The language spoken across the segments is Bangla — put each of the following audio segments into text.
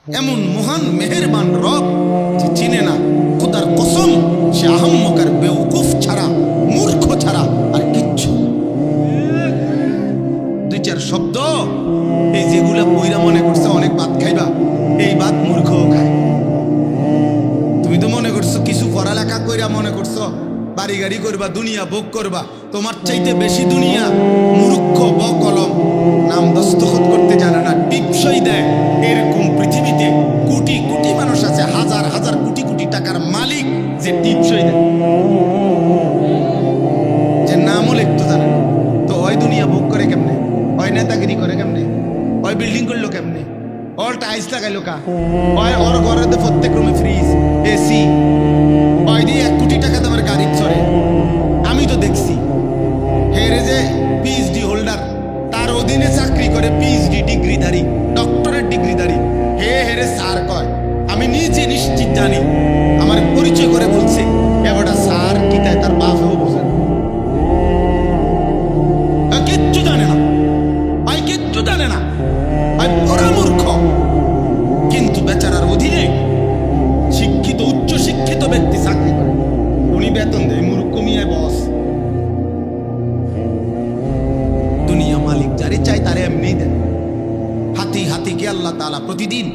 এমন মহান মেহেরবান রব যে চিনে না, খোদার কসম সে আহম্মক আর বেওকুফ ছাড়া, মূর্খ ছাড়া আর কিচ্ছু। দুই চার শব্দ এই যেগুলা পইরা মনে করছে অনেক ভাত খাইবা, এই ভাত মূর্খও খায়। তুমি তো মনে করছো কিছু পড়ালেখা কইরা মনে করছো বাড়ি গাড়ি করবা, দুনিয়া ভোগ করবা। তোমার চাইতে বেশি দুনিয়া মূর্খ বকলম, নাম দস্তখত করতে জানে না, টিপসই দেয়। এরকম পৃথিবীতে কোটি কোটি মানুষ আছে, হাজার হাজার কোটি কোটি টাকার মালিক, যে টিপসই দেয়, যে নামও লিখতে জানে না। তো ওই দুনিয়া ভোগ করে কেমনে? ওই নেতাগিরি করে কেমনে? ওই বিল্ডিং করলো কেমনে? ওর টাইলস লাগাইলো কা? ওই ওর ঘরের প্রত্যেক রুমে ফ্রিজ, এসি, ওই দিয়ে 1 কোটি টাকা দামের গাড়ি চড়ে। আমি তো দেখছি হেরে যে পিএইচডি হোল্ডার, তার অধীনে চাকরি করে পিএইচডি ডিগ্রিধারী, ডক্টরেট ডিগ্রিধারী, হেরে স্যার কয়। আমি নিজে নিশ্চিত জানি, আমার পরিচয় করে বলছে এবারটা স্যার কি তাই তার বাপেও বোঝে না, কিচ্ছু জানে না, ভাই কিচ্ছু জানে না, ভাই পুরা মূর্খ। কিন্তু বেচারার অধীনে শিক্ষিত উচ্চ শিক্ষিত ব্যক্তি চাকরি করে, উনি বেতন দেয়, মূর্খ মিয়ায় বস। দুনিয়া মালিক যারে চাই তারে এমনি দেন। হাতি হাতিকে আল্লাহ তাআলা প্রতিদিন,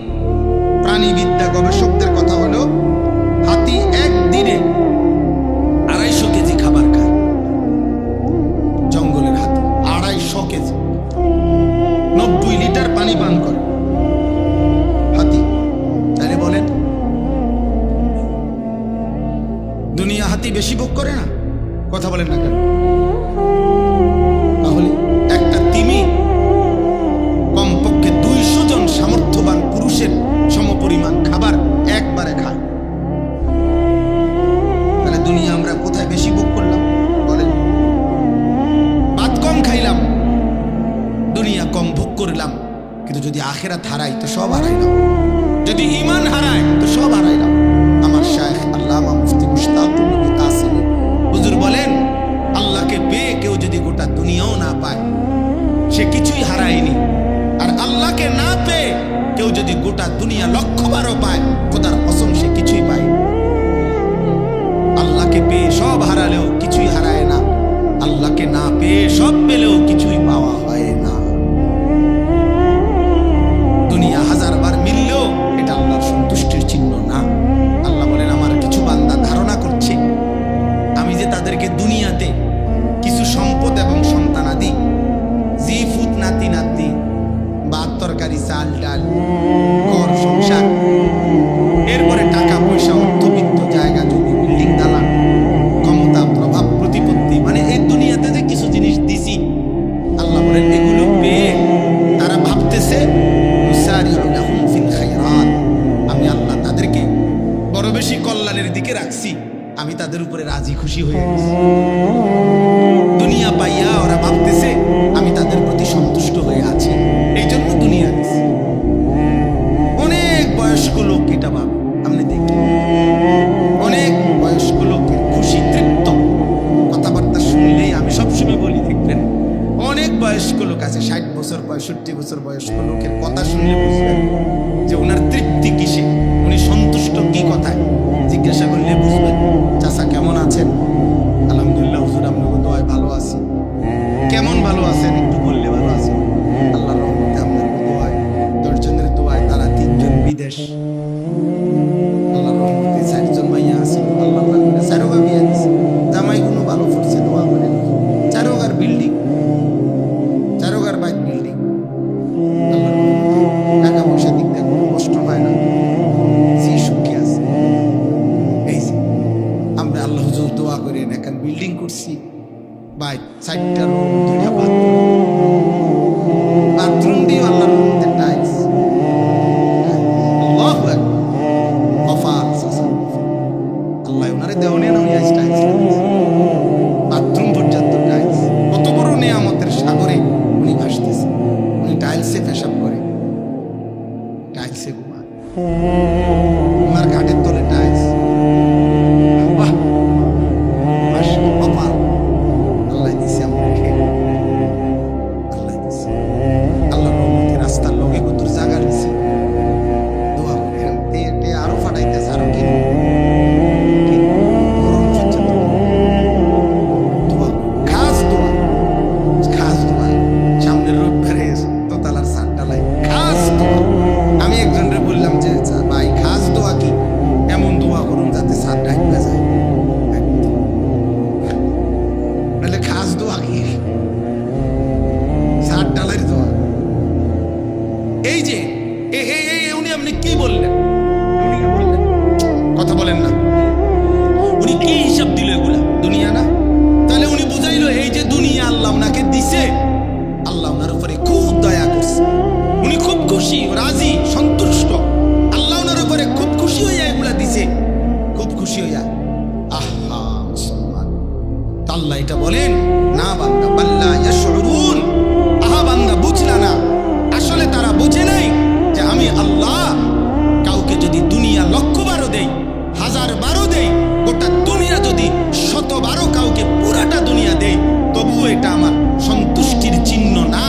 প্রাণীবিদ্যা গবেষকদের কথা হলো হাতি একদিনে 250 কেজি খাবার খায়। জঙ্গলের হাতি 250 কেজি, 90 লিটার পানি পান করে হাতি। তাহলে বলেন দুনিয়া হাতি বেশি ভোগ করে না? কথা বলেন না কেন? তাহলে একটা তিমি কমপক্ষে 200 জন সামর্থ্যবান পুরুষের সমপরিমাণ খাবার একবারে খায়। তাহলে দুনিয়া আমরা কোথায় বেশি ভোগ করলাম বলেন? ভাত কম খাইলাম, দুনিয়া কম ভোগ করলাম, কিন্তু যদি আখিরাত হারাই তো সব হারাইলাম, যদি ঈমান হারাই তো সব হারাইলাম। আমার শায়েখ আল্লামা মুফতি মুশতাকুর নবী কাসেমী হুজুর বলেন, আল্লাহকে পেয়ে কেউ যদি গোটা দুনিয়াও না পায় সে কিছুই হারায়নি, আর আল্লাহকে না পেয়ে কেউ যদি গোটা দুনিয়া 1,00,000 পায়, খোদার কসম সে কিছুই পায়। আল্লাহকে পেয়ে সব হারালেও কিছুই হারায় না, আল্লাহকে না পেয়ে সব পেলেও কিছুই পাওয়া হয় না। দুনিয়া 1000 বার মিললেও এটা আল্লাহর সন্তুষ্টির চিহ্ন না। আল্লাহ বলেন, আমার কিছু বান্দা ধারণা করছে আমি যে তাদেরকে দুনিয়াতে কিছু সম্পদ এবং সন্তানাদি, জি ফুট নাতি নাতি, ভাত তরকারি চাল ডাল, ঘর সংসার, এরপরে টাকা পয়সা, অর্থবিত্ত, জায়গা জমি, বিল্ডিং দালান, ক্ষমতা, প্রভাব, প্রতিপত্তি, মানে এই দুনিয়াতে যে কিছু জিনিস দিছি, আল্লাহ বলেন এগুলো পেয়ে তারা ভাবতেছে আমি আল্লাহ তাদেরকে বড় বেশি কল্যাণের দিকে রাখছি, আমি তাদের উপরে রাজি খুশি হয়ে গেছি। দুনিয়া পাইয়া ওরা ভাবতেছে আমি তাদের প্রতি সন্তুষ্ট হয়ে আছি, এই জন্য দুনিয়া দিছি। অনেক বয়স্ক লোক এটা ভাবে, আপনি দেখি অনেক বয়স্ক লোকের খুশি তৃপ্ত কথাবার্তা শুনলেই আমি সবসময় বলি, দেখবেন অনেক বয়স্ক লোক আছে, 60 বছর 65 বছর বয়স্ক লোকের কথা শুনলে বুঝবেন যে ওনার তৃপ্তি কিসে, উনি সন্তুষ্ট কি কথায়। জিজ্ঞাসা করলে বুঝবেন, চাচা কেমন আছেন? আলহামদুলিল্লাহ হুজুর, আপনাকে দোয়ায় ভালো আছি। কেমন ভালো আছেন? একটু বললে ভালো আছেন। আল্লাহর রহমতে আপনার দোয়ায়, 10 জনের দোয়ায় তারা 3 জন বিদেশ, আল্লাহর রহমতে 4 জন মাইয়া আছে, আল্লাহ করে 4 বিয়ে দিছে, জামাইগুলো ভালো পড়ছে, দোয়া করেন। 4 বিল্ডিং, 4 বাইক বিল্ডিং, আল্লাহর রহমতে টাকা পয়সা দিক দিয়ে কোনো কষ্ট হয় না, যে সুখে আছে। এই যে আমরা আল্লাহ হুজুর দোয়া করেন, এখন বিল্ডিং করছি, ভাই 4টা রুম, 2টা বাথরুম দিয়ে আল্লাহর রহমতে টাইলস, আল্লাহু আকবার, কফাল আল্লাহ ওনারে দেওয়ানে না, উনি টাইলস লাগিয়েছে, বাথরুম পর্যন্ত টাইলস। কত বড় নিয়ামতের সাগরে উনি ভাসতেছে। উনি টাইলসে পেশাব করে, টাইলসে ঘুমায়, ওনার ঘাটের তলে টাইলস। বাহ, কপাল আল্লাহ দিছে আমাকে, আল্লাহ দিছে। আল্লাহ রহমতে রাস্তার লগে কত জায়গা দিছে, উনি আপনি কি বললেন? উনি কি বললেন? কথা বলেন না। উনি কি হিসাব দিল? এগুলা দুনিয়া না? তাহলে উনি বুঝাইলো এই যে দুনিয়া আল্লাহ ওনাকে দিছে, আল্লাহ ওনার উপরে খুব দয়া করছে, উনি খুব খুশি, রাজি, সন্তুষ্ট। আল্লাহ ওনার উপরে খুব খুশি হইয়া এগুলা দিছে, খুব খুশি হইয়া। আহা মুসলমান, আল্লাহ এটা বলেন না বান্দা, বাল্লা ইয়াশউরুন, আহা বান্দা বুঝলা না, আসলে তারা বুঝে নাই যে আমি আল্লাহ কাউকে যদি দুনিয়া 1,00,000 দেই, 1000 দেই, গোটা দুনিয়া যদি 100 কাউকে পুরাটা দুনিয়া দেই, তবুও এটা আমার সন্তুষ্টির চিহ্ন না,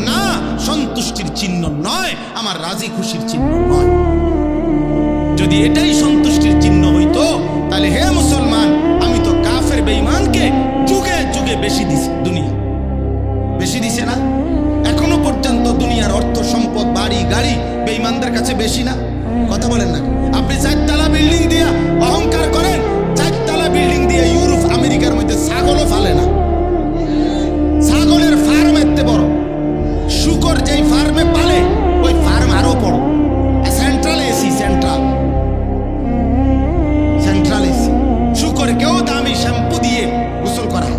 না সন্তুষ্টির চিহ্ন নয়, আমার রাজি খুশির চিহ্ন নয়। যদি এটাই সন্তুষ্টির চিহ্ন হইতো, তাহলে হে মুসলমান, আমি তো কাফের বেঈমানকে যুগে যুগে বেশি দিছি, দুনিয়া বেশি দিছে না? এখনো পর্যন্ত দুনিয়ার অর্থ সম্পদ, বাড়ি গাড়ি বেঈমানদের কাছে বেশি না? কথা বলেন না? আপনি 4 বিল্ডিং দিয়ে অহংকার করেন, 4 বিল্ডিং দিয়ে ইউরোপ আমেরিকার মধ্যে ছাগলও ফালে না। ছাগলের ফার্ম এত বড়, শুকর যেই ফার্মে পালে ওই ফার্ম আরো বড়। সেন্ট্রাল এসি, সেন্ট্রাল এসি, শুকরকেও দামি শ্যাম্পু দিয়ে গোসল করা।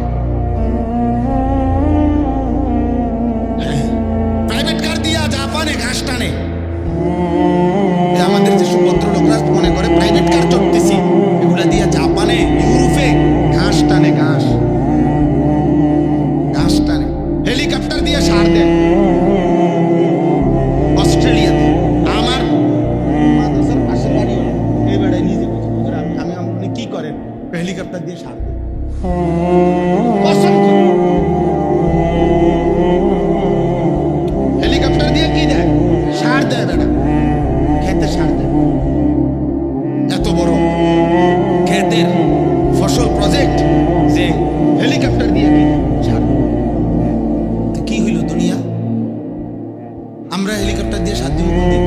প্রাইভেট কার দিয়া জাপানে ঘাস টানে। আমাদের যে ভদ্রলোকরা মনে করে প্রাইভেট কার চড়তেছি, এগুলা দিয়া জাপানে ইউরোপে ঘাস টানে, ঘাস টানে। হেলিকপ্টার দিয়ে সার দেয় অস্ট্রেলিয়াতে। আমার মাদ্রাসার পাশে বাড়ি, এই বেড়ায় নিজে আমি আপনি কি করেন? হেলিকপ্টার দিয়ে সার দেয়, হেলিকপ্টার দিয়ে কি দেয়? সার দেয় বেড়া, খেতে সার দেয়। এত বড় ক্ষেতের ফসল প্রজেক্ট যে হেলিকপ্টার দিয়ে কি সার দেয়। কি হইল দুনিয়া? আমরা হেলিকপ্টার দিয়ে সার দিব কোন দিন?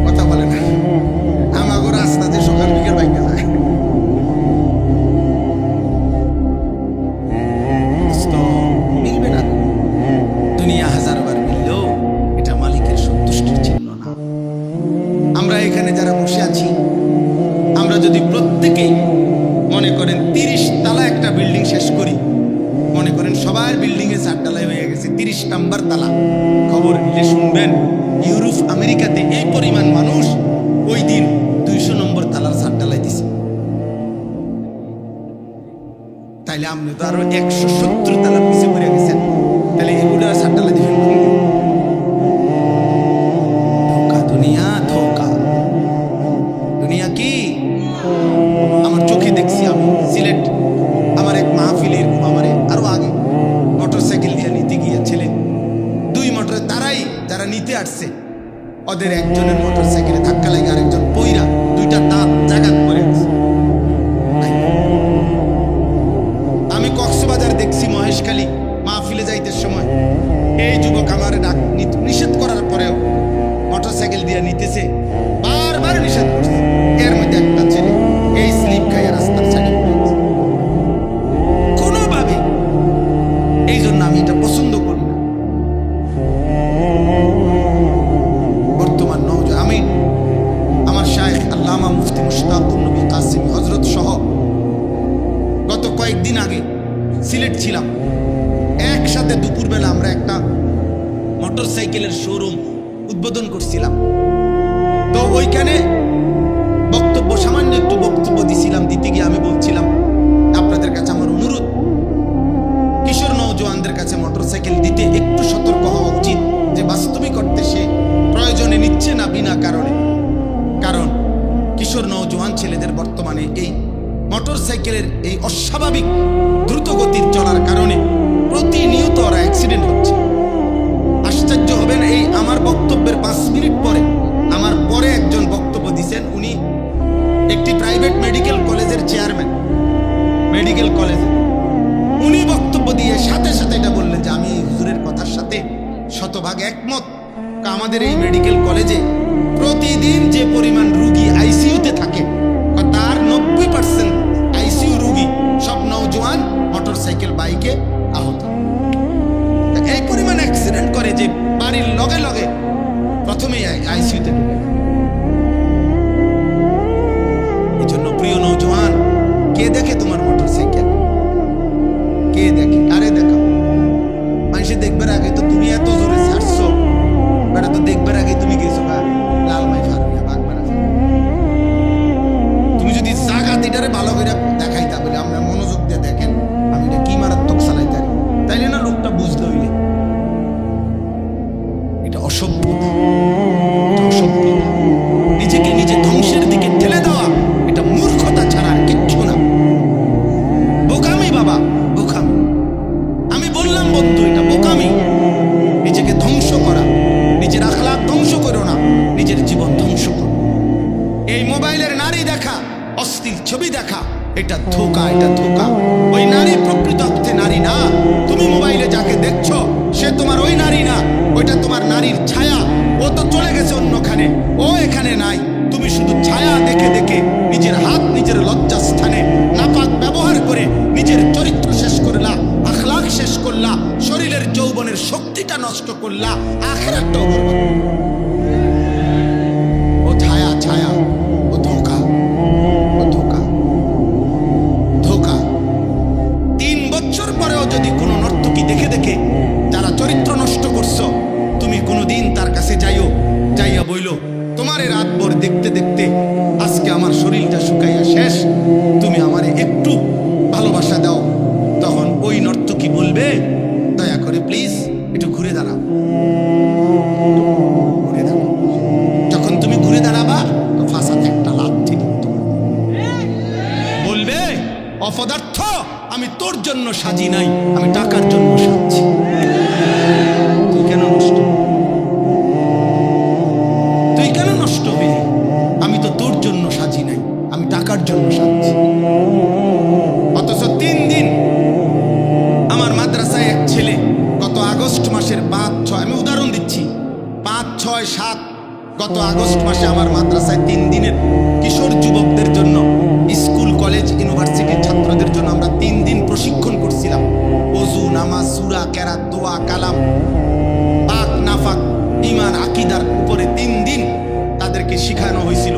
কথা বলে না। আমাগো রাস্তাতে সকাল বিকেল বাইকে যায়। মিলবে না দুনিয়া, 1000 বার মিললেও এটা মালিকের সন্তুষ্টির চিহ্ন না। আমরা এখানে যারা বসে আছি, আমরা যদি প্রত্যেকেই মনে করেন 30 তালা একটা বিল্ডিং শেষ করি, মনে করেন সবার বিল্ডিং এ 4 তলায় হয়ে গেছে, 30 নাম্বার তালা। খবর নিলে শুনবেন ইউরোপ আমেরিকাতে এই পরিমাণ মানুষ ওই দিন 200 নম্বর তালার 4 তলায় দিছে। তাইলে আপনি তো আরো 170 তালা পিছিয়ে পড়ে গেছেন, তাহলে এগুলো 4 তলা দিবেন। ধোকা দুনিয়া, ধোকা দুনিয়া। কি আমার চোখে দেখছি, আমি সিলেট আমার এক মাহফিলে এরকম, আমার আরো আগে মোটরসাইকেল দিয়ে নিতে গিয়ে ছেলে 2 মোটরে, তারাই যারা নিতে আসছে, ওদের একজনের মোটরসাইকেলে ধাক্কা লাগে, আরেকজন পইরা 2টা দাঁত জাগাত পড়ে গেছে। আমি কক্সবাজার দেখছি, মহেশখালী মাহফিলে যাইতে সময় এই যুবক আমার নিষেধ করার পরেও মোটরসাইকেল দিয়ে নিতেছে, বারবার নিষেধ করছে। এর মধ্যে একটা ছেলে এই স্লিপ খাইয়া রাস্তার সাইডে পড়ে গেছে কোনোভাবে। এই জন্য আমি এটা পছন্দ করি না। বর্তমান নওজোয়ান, আমি আমার শায়েখ আল্লামা মুফতি মুশতাকুর নবী কাসিমি হযরত সহ গত কয়েকদিন আগে সিলেট ছিলাম। একসাথে দুপুরবেলা আমরা একটা মোটরসাইকেলের শোরুম উদ্বোধন করছিলাম। তো ওইখানে বক্তব্য, সামান্য একটু বক্তব্য দিছিলাম। দিতে গিয়ে আমি বলছিলাম, আপনাদের কাছে আমার অনুরোধ, কিশোর নওজোয়ানদের কাছে মোটরসাইকেল দিতে একটু সতর্ক হওয়া উচিত, যে বাস্তবিক অর্থে সে প্রয়োজনে নিচ্ছে না বিনা কারণে। কারণ কিশোর নওজোয়ান ছেলেদের বর্তমানে এই মোটরসাইকেলের এই অস্বাভাবিক দ্রুতগতির চলার কারণে প্রতিনিয়ত ওরা অ্যাক্সিডেন্ট হচ্ছে। আশ্চর্য হবেন, এই আমার বক্তব্যের 5 মিনিট পরে আমার পরে একজন বক্তব্য দিচ্ছেন, উনি একটি প্রাইভেট মেডিকেল কলেজের চেয়ারম্যান, মেডিকেল কলেজে। উনি বক্তব্য দিয়ে সাথে সাথে এটা বললেন যে আমি হুজুরের কথার সাথে শতভাগ একমত। আমাদের এই মেডিকেল কলেজে প্রতিদিন যে পরিমাণ রুগী আইসিইউতে থাকে, তার 90% আইসিইউ রুগী সব নওজোয়ান মোটরসাইকেল বাইকে আহত। এই পরিমাণ অ্যাক্সিডেন্ট করে যে বাড়ির লগে লগে প্রথমেই আইসিইউতে ঢুকে। এই জন্য প্রিয় নৌজওয়ান, কে দেখে তোমার মোটরসাইকেল? কে দেখে? কারে দেখা? মানুষে দেখবার আগে তো তুমি এত জোরে ছাড়ছো, বেটা তো দেখবার আগে তুমি গেছো লাল মাই ফারুয়া বাঘ মারা। তুমি যদি জাগাত এটারে ভালো করে দেখাইতা বলে আমরা মনোযোগ দিয়ে দেখেন আমি এটা কি মারাত্মক চালাইতে পারি, তাইলে না লোকটা বুঝতে হইলে। এটা অসভ্যতা, এটা অসভ্যতা। নিজেকে নিজে ধ্বংসের দিকে ঠেলে দেওয়া এটা মূর্খতা ছাড়া আর কিচ্ছু না। বোকামি বাবা, বোকামি। আমি বললাম বন্ধু, এটা বোকামি। নিজেকে ধ্বংস করা, নিজের আখলাক ধ্বংস করো না, নিজের জীবন ধ্বংস করো। এই মোবাইলের নারী দেখা, অশ্লীল ছবি দেখা, এটা ধোঁকা, এটা ধোঁকা। ওই নারী প্রকৃত অর্থে নারী না। তুমি মোবাইলে যাকে দেখছো সে তোমার ওই নারী না, ওইটা তোমার নারীর ছায়া। ও তো চলে গেছে অন্যখানে, ও এখানে নাই। তুমি শুধু ছায়া দেখে দেখে নিজের হাত নিজের লজ্জাস্থানে নাপাক ব্যবহার করে নিজের চরিত্র শেষ করলা, আখলাক শেষ করলা, শরীরের যৌবনের শক্তিটা নষ্ট করলা, আখিরাতটাও বরবাদ। ও ছায়া, ছায়া, ও ধোঁকা, ও ধোঁকা, ধোঁকা। 3 বছর পরেও যদি কোনো নর্তকী দেখে দেখে যারা চরিত্র নষ্ট করছো, তুমি কোনোদিন তার কাছে যাইয়া বইলো তোমারে রাতভর দেখতে দেখতে আজকে আমার শরীরটা শুকাইয়া শেষ, তুমি আমারে একটু ভালোবাসা দাও। তখন ওই নর্তকী বলবে দয়া করে প্লিজ একটু ঘুরে দাঁড়াও, ঘুরে দাঁড়াও। যখন তুমি ঘুরে দাঁড়াবা তো ফাঁসাতে একটা লাথি কিন্তু বলবে অপদার্থ, আমি তোর জন্য সাজি নাই, আমি টাকার জন্য সাজছি। তুই কেন নষ্ট, তুই কেন নষ্ট হইলি? আমি তো তোর জন্য সাজি নাই, আমি টাকার জন্য সাজছি। অথচ 3 দিন আমার মাদ্রাসায় এক ছেলে গত আগস্ট মাসের 5, 6, আমি উদাহরণ দিচ্ছি, 5, 6, 7 গত আগস্ট মাসে আমার মাদ্রাসায় 3 দিনের কিশোর যুবকদের জন্য, স্কুল কলেজ ইউনিভার্সিটির ছাত্রদের জন্য আমরা 3 দিন প্রশিক্ষণ করছিলাম। ওযু, নামাজ, সূরা, কেরাত, দোয়া, কালাম, পাক নাফাক, ঈমান, আকীদার উপরে 3 দিন তাদেরকে শিখানো হয়েছিল।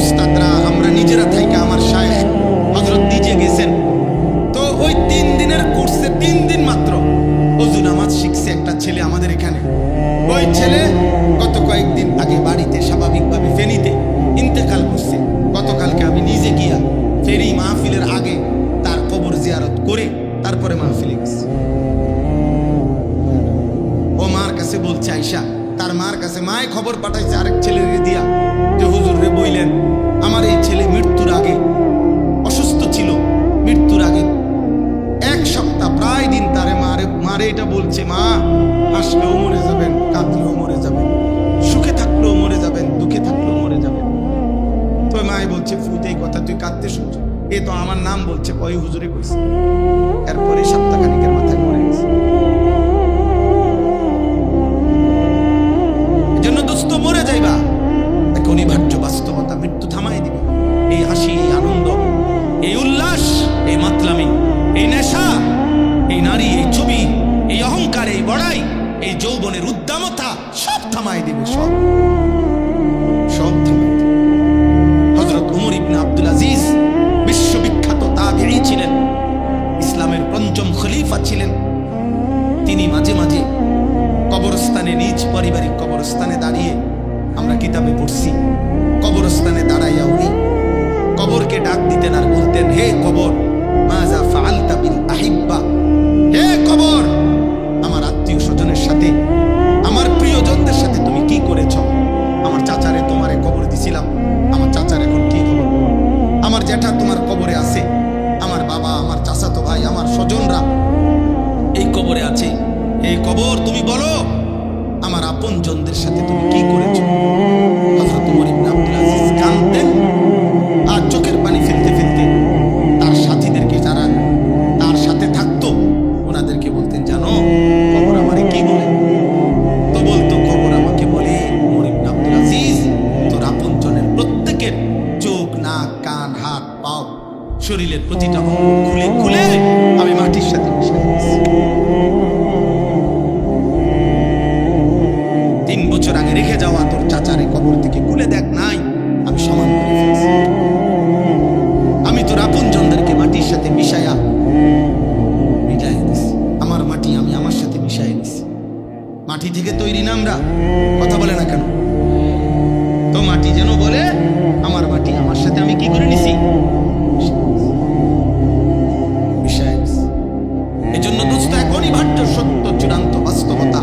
উস্তাদরা, আমরা নিজেরা থাইকা, আমার শায়েখ হযরত নিজে গেছেন। তো ওই 3 দিনের কোর্সে 3 দিন মাত্র ওযু নামাজ শিখছে একটা ছেলে আমাদের এখানে। ওই ছেলে গত কয়েকদিন আগে বাড়িতে স্বাভাবিকভাবে ফেনীতে ইন্তেকাল করছে। গতকালকে আমি নিজে গিয়া ফেরি মাহফিলের আগে তার কবর জিয়ারত করে তারপরে মাহফিলে গেছি। ও মার কাছে বলছে, আয়শা তার মার কাছে, মায় খবর পাঠাইছে আরেক ছেলের দিয়া যে হুজুর রে বইলেন আমার এই ছেলে মৃত্যুর আগে অসুস্থ ছিল, মৃত্যুর আগে 1 সপ্তাহ প্রায় দিন তারে মারে এটা বলছে, মা হাসলেও মরে যাবেন, কাঁদলেও মরে যাবেন, সুখে থাকলেও মরে যাবেন, দুঃখে থাকলেও মরে যাবেন। তো মায় বলছে, ফুতে এই কথা তুই কাঁদতে শুনছ? এ তো আমার নাম বলছে, ওই হুজুরে কইছে। এরপরে সপ্তাহখানিকের মাথায় মরে গেছে। এজন্য দোস্ত মরে যাইবা, এক অনিবার্য বাস্তবতা, মৃত্যু থামাই দিবে। এই হাসি, এই আনন্দ, এই উল্লাস, এই মাতলামি, এই নেশা, এই নারী, এই ছবি, এই অহংকার, এই বড়াই, এই যৌবনের উদ্দামতা সব থামাই দিবে, সব সব থামাই দিবে। হযরত ওমর ইবনে আব্দুল আজিজ বিশ্ববিখ্যাত তাবিঈ ছিলেন, ইসলামের ৫ম খলিফা ছিলেন। তিনি মাঝে মাঝে কবরস্থানে, নিজ পারিবারিক কবরস্থানে দাঁড়িয়ে, আমরা কিতাবে পড়ছি, কবরস্থানে দাঁড়াইয়া উনি কবরকে ডাক দিতেন আর বলতেন, হে কবর, মাযা ফাআলতা বিল আহিব্বা, হে কবর, আমার আত্মীয় স্বজনের সাথে, আমার প্রিয়জনদের সাথে তুমি কি করেছ? আমার চাচারে তোমারে কবর দিছিলাম, আমার চাচার এখন কি খবর? আমার জ্যাঠা তোমার কবরে আছে, আমার বাবা, আমার চাচাতো ভাই, আমার স্বজনরা এই কবরে আছে। এই কবর তুমি বলো আমার আপনজনদের সাথে তুমি কি করেছ? হযরত ওমর ইবনে আব্দুল আজিজ কাঁদতেন আর চোখের পানি ফেলতে ফেলতে তার সাথীদেরকে, যারা তার সাথে থাকতো, ওনাদেরকে বলতেন, জানো কবর আমারে কি বলে? তো বলতো, কবর আমাকে বলে, ওমর ইবনে আব্দুল আজিজ তোর আপনজনের প্রত্যেকের চোখ, নাক, কান, হাত, পাও, শরীরের প্রতিটা অঙ্গ খুলে খুলে আমি মাটির সাথে মিশিয়ে দিয়েছি। বছর আগে রেখে যাওয়া তোর চাচারে কবর থেকে খুলে দেখ, নাই, আমি সমান করে ফেলছি। আমি তোর আপনজনদেরকে মাটির সাথে মিশাইয়া মিটাই দিছি। আমার মাটি আমি আমার সাথে মিশাই দিছি। মাটি থেকে তৈরি না আমরা, কথা বলে না কেন? তো মাটি যেন বলে আমার মাটি আমার সাথে আমি কি করে নিছি, মিশাই দিছি। এই জন্য দোস্ত, এক অনিবার্য সত্য, চূড়ান্ত বাস্তবতা,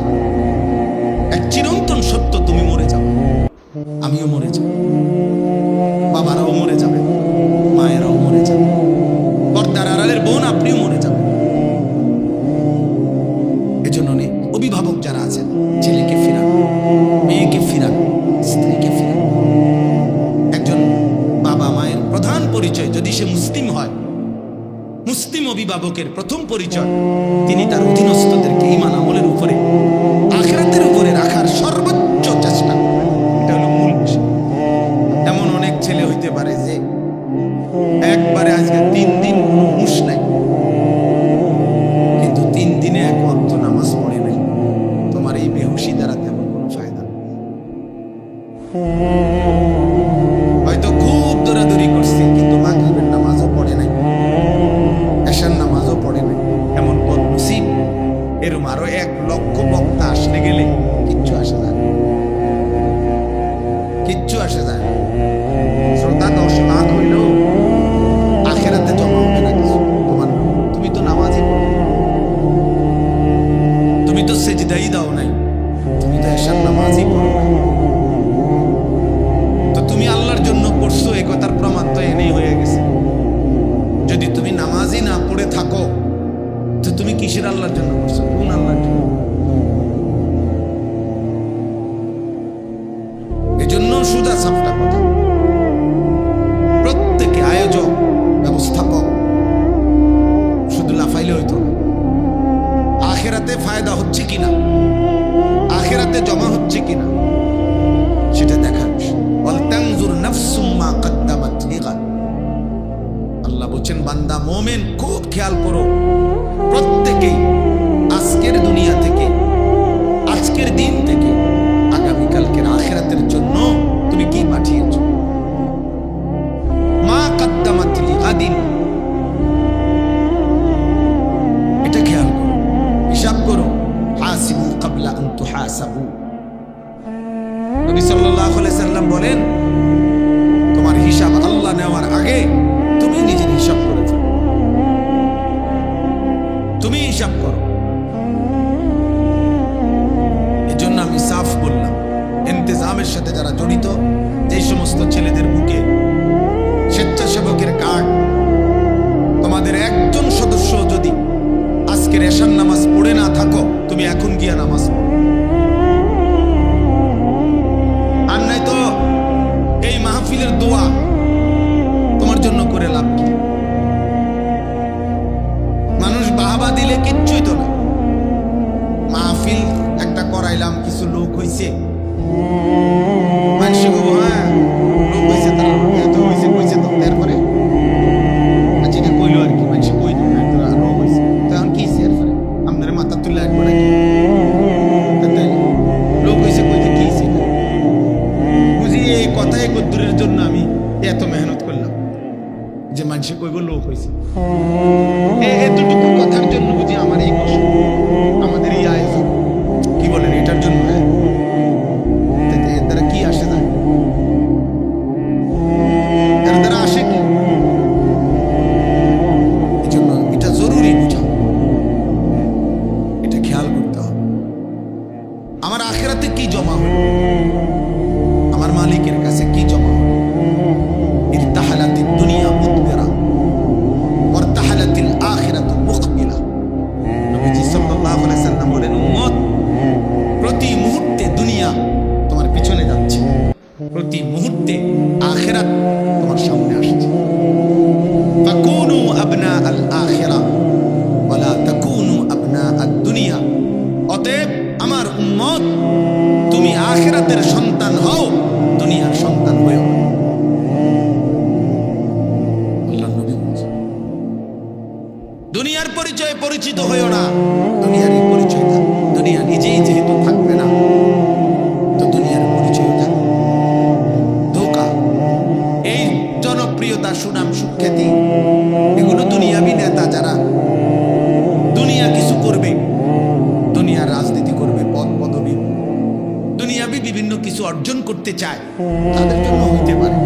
এক চিরন্তন সত্য, তুমি মরে যাও, আমিও মরে যাব, বাবারাও মরে যাবে, মায়েরাও মরে যাবে, পর্দার আড়ালের বোন আপনিও মরে যাবেন। এজন্য অভিভাবক যারা আছেন, ছেলেকে ফিরান, মেয়েকে ফিরান, স্ত্রীকে ফিরান। একজন বাবা মায়ের প্রধান পরিচয়, যদি সে মুসলিম হয়, মুসলিম অভিভাবকের প্রথম পরিচয়, তিনি তার অধীনস্থদেরকে ঈমান আমলের উপরে, আখিরাতের উপরে রাখার সর্বোচ্চ চেষ্টা করবেন। এটা হলো মূল বিষয়। এমন অনেক ছেলে হইতে পারে যে একবারে আজকে 3 দিন হুঁশ নাই, কিন্তু 3 দিনে এক ওয়াক্ত নামাজ পড়ে নাই। তোমার এই বেহুশি দ্বারা তেমন কোনো ফায়দা নেই। হয়তো খুব দৌড়াদৌড়ি করছে, কিন্তু মাগরিবের নামাজও পড়ে নাই, এশার নামাজও পড়ে নাই। এমন বদনসিব এরম আরো 1 লক্ষ বক্তা আসলে গেলে কিচ্ছু আসে যায়, কিচ্ছু আসে যায়। শ্রোতা 10 লাখ হইলেও আখেরাতে জমা হবে না কিছু তোমার। তুমি তো নামাজই পড়ো, তুমি তো সেজদাই দাও নাই, তুমি তো এশার নামাজই পড়ো না। তো তুমি আল্লাহর জন্য পড়ছো, এই কথার প্রমাণ তো এনেই হয়ে গেছে। যদি তুমি নামাজই না পড়ে থাকো, তো তুমি কিসের আল্লাহর জন্য করছো? কোন আল্লাহর জন্য? এই জন্য সুদা সাপটা কথা, প্রত্যেকে আয়োজক, ব্যবস্থাপক শুধু লাফাইলে হইতো না। আখেরাতে ফায়দা হচ্ছে কিনা, আখেরাতে জমা হচ্ছে কিনা, সেটা দেখার বিষয়। ওয়ালতানজুর নাফসুম মা কদ্দামাত লিগাদ। আল্লাহ বলেন, বান্দা মুমিন, খুব খেয়াল করো, প্রত্যেকেই আজকের দুনিয়া থেকে, আজকের দিন থেকে আগামীকালকের আখিরাতের জন্য তুমি কি পাঠিয়েছো। মা কদ্দামাত লিগাদিন, এটা খেয়াল করো, হিসাব করো। হাসিবু ক্বাবলা আন তুহাসাবু। নবী সাল্লাল্লাহু আলাইহি সাল্লাম বলেন, তোমার হিসাব আল্লাহ নেওয়ার আগে তুমি নিজের হিসাব করে ফেলো, তুমি হিসাব করো। এই জন্য আমি সাফ বললাম, ইন্তেজামের সাথে যারা জড়িত, যে সমস্ত ছেলেদের বুকে স্বেচ্ছাসেবকের কার্ড, তোমাদের একজন সদস্য যদি আজকের এশার নামাজ পড়ে না থাকো, তুমি এখন গিয়া নামাজ পড়ো। আর নাই তো এই মাহফিলের দোয়া তোমার জন্য করে লাভ কি? মানুষ বাহাবা দিলে কিচ্ছুই তো না। মাহফিল একটা করাইলাম, কিছু লোক হইছে, মানুষ হ্যাঁ লোক হইছে, তারা এত হইছে কইছে, তো তারপরে যেটা কইলো আর কি, মানুষ কই লোক হইছে, তখন কি এরপরে আপনার মাথা তুলে আসবো নাকি? লোক হইছে কইতে কি বুঝি, এই কথাই কদ্দুরের জন্য আমি এত মেহনত করলাম যে মানুষ কইব লোক হইছে। এতটুকু কথার জন্য বুঝি আমার এই কষ্ট, আমাদের এই আয়োজন, কি বলেন, এটার জন্য? এর দ্বারা কি আসে যায়? এর দ্বারা আসে কি? এই জন্য এটা জরুরি বুঝা, এটা খেয়াল করতে হবে। আমার আখিরাতে কি জমা হলো, আমার মালিকের কাছে কি জমা হলো। ইরতাহালাতিদ দুনিয়া মুদবিরা ওয়ারতাহালাতিল আখিরাতু মুকবিলা। নবীজি সাল্লাল্লাহু আলাইহি সাল্লাম বলেন, উম্মত, প্রতি মুহূর্তে দুনিয়া তোমার পিছনে যাচ্ছে, প্রতি মুহূর্তে আখিরাত তোমার সামনে আসছে। ফাকুনু আবনা আল আখিরা ওয়ালা তাকুনু আবনা আদ দুনিয়া। অতএব আমার উম্মত, তুমি আখিরাতের সন্তান হও, দুনিয়ার সন্তান হইও না। আল্লাহর নবী বলেছেন, দুনিয়ার পরিচয়ে পরিচিত হইও না, দুনিয়ারই পরিচয় থাক। দুনিয়া নিজেই যেহেতু থাকবে না, তো কিছু অর্জন করতে চায় তাদের জন্য হইতে পারে,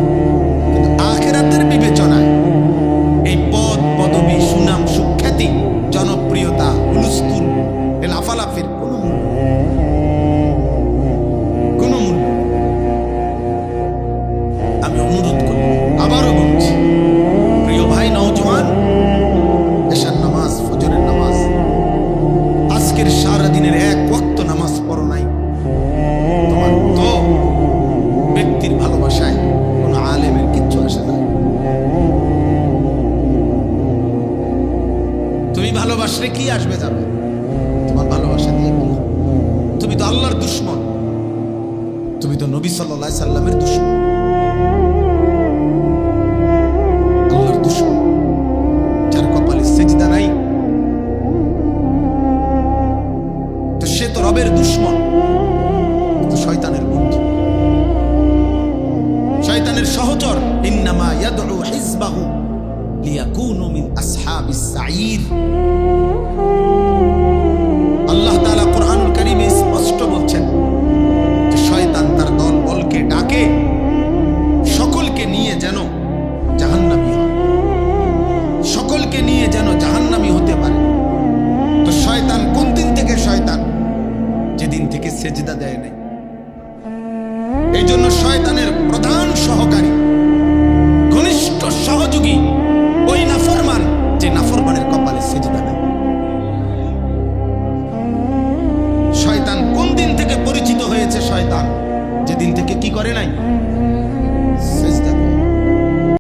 কিন্তু আখিরাতের বিবেচনায় এই পদ পদবি সুনাম সুখ্যাতি জনপ্রিয়তা হুলস্থুল লাফালাফির কোনো মূল্য কোনো মূল্য। আমি অনুরোধ করি, আবারও বলছি, প্রিয় ভাই নওজোয়ান, এশার নামাজ, ফজরের নামাজ, আজকের সারাদিনের এক ওয়াক্ত নামাজ পড়ো নাই, তোমার তো ব্যক্তির ভালোবাসায় কোনো আলেমের কিচ্ছু আসে না। তুমি ভালোবাসলে কি আসবে যাবে, তোমার ভালোবাসা দিয়ে কি? তুমি তো আল্লাহর দুশমন, তুমি তো নবী সাল্লাল্লাহু আলাইহি সাল্লামের দুশমন, আল্লাহর দুশমন, যার কপালে সেজদা নাই তো সে তো রবের দুশমন, তো শয়তানের বন্ধু, শয়তানের সহচর। ইন্নামা ইয়াদউ হিজবাহু লিয়াকুনু মিন আসহাবিস সাঈর। আল্লাহ তাআলা কুরআনুল কারীমে স্পষ্ট বলছেন যে শয়তান তার দল বলকে ডাকে সকলকে নিয়ে যেন জাহান্নামী হয়, সকলকে নিয়ে যেন জাহান্নামী হতে পারে। তো শয়তান কোন দিন থেকে শয়তান? যেদিন থেকে সেজদা দেয় নাই। এই জন্য শয়তানের প্রধান সহকারী, ঘনিষ্ঠ সহযোগী ওই নাফরমান যে নাফরমানের কপালে সেজদা নেই। শয়তান কোন দিন থেকে পরিচিত হয়েছে? শয়তান